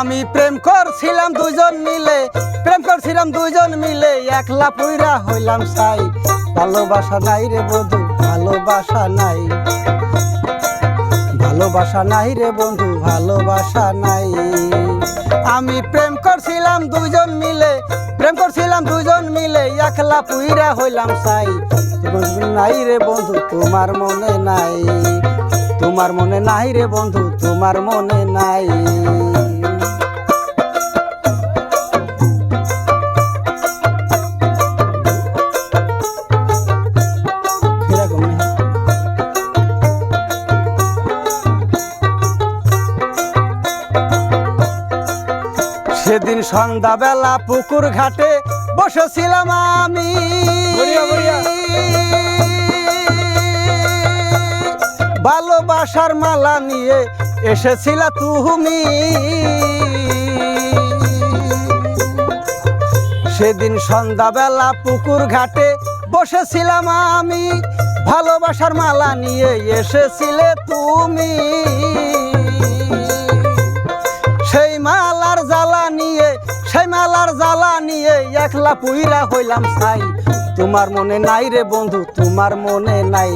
আমি প্রেম করছিলাম দুজন মিলে, প্রেম করছিলাম দুজন মিলে, একলা পুইরা হইলাম ছাই। ভালোবাসা নাই রে বন্ধু, ভালোবাসা নাই, ভালোবাসা নাই রে বন্ধু, ভালোবাসা নাই। আমি প্রেম করছিলাম দুজন মিলে, প্রেম করছিলাম দুজন মিলে, একলা পুইরা হইলাম ছাই। নাই রে বন্ধু, তোমার মনে নাই, তোমার মনে নাই রে বন্ধু, তোমার মনে নাই। সেদিন সন্ধ্যাবেলা পুকুর ঘাটে বসেছিলাম আমি, ভালোবাসার মালা নিয়ে এসেছিলা তুমি। সেদিন সন্ধ্যাবেলা পুকুর ঘাটে বসেছিলাম আমি, ভালোবাসার মালা নিয়ে এসেছিলে তুমি। সেই মালার জ্বালা নিয়ে, সেই মালার জ্বালা নিয়ে একলা পুইরা হইলাম ছাই। তোমার মনে নাই রে বন্ধু, তোমার মনে নাই।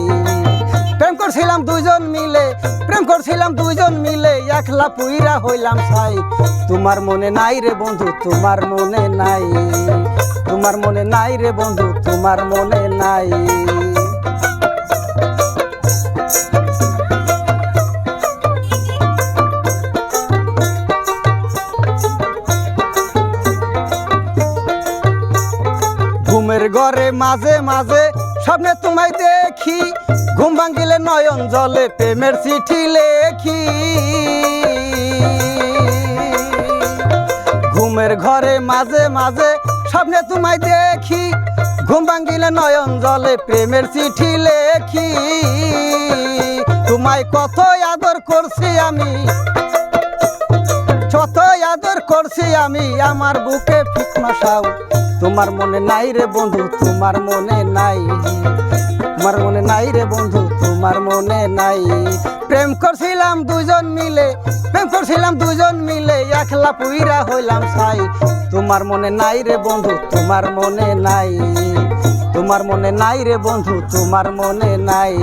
প্রেম করছিলাম দুজন মিলে, প্রেম করছিলাম দুজন মিলে, একলা পুইরা হইলাম ছাই। তোমার মনে নাই রে বন্ধু, তোমার মনে নাই, তোমার মনে নাই রে বন্ধু, তোমার মনে নাই। ঘুমের ঘরে মাঝে মাঝে স্বপ্নে তোমায় দেখি, ঘুম ভাঙিলে নয়ন জলে প্রেমের চিঠি লেখি। ঘুমের ঘরে মাঝে মাঝে স্বপ্নে তোমায় দেখি, ঘুম ভাঙিলে নয়ন জলে প্রেমের চিঠি লেখি। তোমায় কত আদর করছি আমি, কত আদর করছি আমি, আমার বুকে ফিক মশাও। তোমার মনে নাই রে বন্ধু, তোমার মনে নাই, তোমার মনে নাই রে বন্ধু, তোমার মনে নাই। প্রেম করছিলাম দুজন মিলে, প্রেম করছিলাম দুজন মিলে, একলা পুইরা হইলাম ছাই। তোমার মনে নাই রে বন্ধু, তোমার মনে নাই, তোমার মনে নাই রে বন্ধু, তোমার মনে নাই,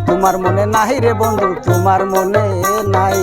তোমার মনে নাই রে বন্ধু, তোমার মনে নাই।